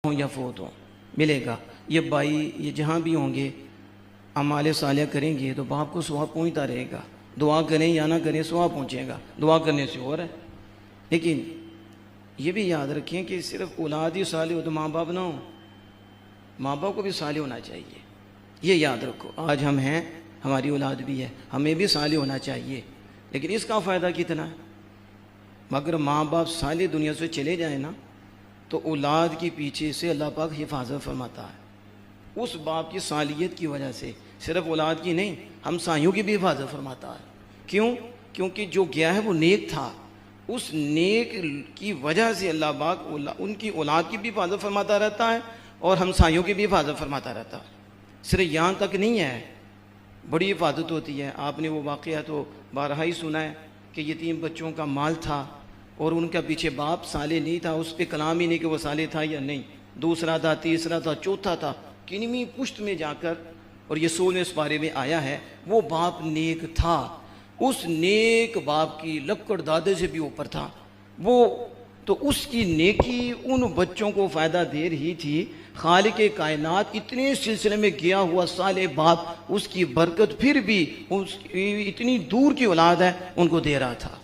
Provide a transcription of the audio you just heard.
हों या फोत हों, मिलेगा। ये भाई ये जहाँ भी होंगे अमाल सालिया करेंगे तो बाप को सवाब पहुँचता रहेगा। दुआ करें या ना करें सवाब पहुँचेगा, दुआ करने से और है। लेकिन ये भी याद रखें कि सिर्फ औलाद ही साले हो तो माँ बाप ना हो, माँ बाप को भी साले होना चाहिए। ये याद रखो, आज हम हैं, हमारी औलाद भी है, हमें भी साले होना चाहिए। लेकिन इसका फ़ायदा कितना है? मगर माँ बाप साले दुनिया से चले जाए ना तो औलाद के पीछे से अल्लाह पाक हिफाजत फरमाता है। उस बाप की सालियत की वजह से, सिर्फ औलाद की नहीं, हम साइयों की भी हिफाजत फरमाता है। क्यों? क्योंकि जो गया है वो नेक था, उस नेक की वजह से अल्लाह पाक उनकी औलाद की भी हिफाजत फरमाता रहता है और हम साइयों की भी हिफाजत फरमाता रहता है। सिर्फ यहाँ तक नहीं है, बड़ी हिफाजत होती है। आपने वो वाक़या तो बारहा ही सुना है कि यतीम बच्चों का माल था और उनका पीछे बाप साले नहीं था, उस पर कलाम ही नहीं कि वो साले था या नहीं। दूसरा था, तीसरा था, चौथा था, किनवी पुश्त में जाकर और ये 16वें पारे में आया है वो बाप नेक था। उस नेक बाप की लक्कड़ दादे से भी ऊपर था वो, तो उसकी नेकी उन बच्चों को फ़ायदा दे रही थी। खालिक कायनात इतने सिलसिले में गया हुआ साले बाप, उसकी बरकत फिर भी उस इतनी दूर की औलाद है उनको दे रहा था।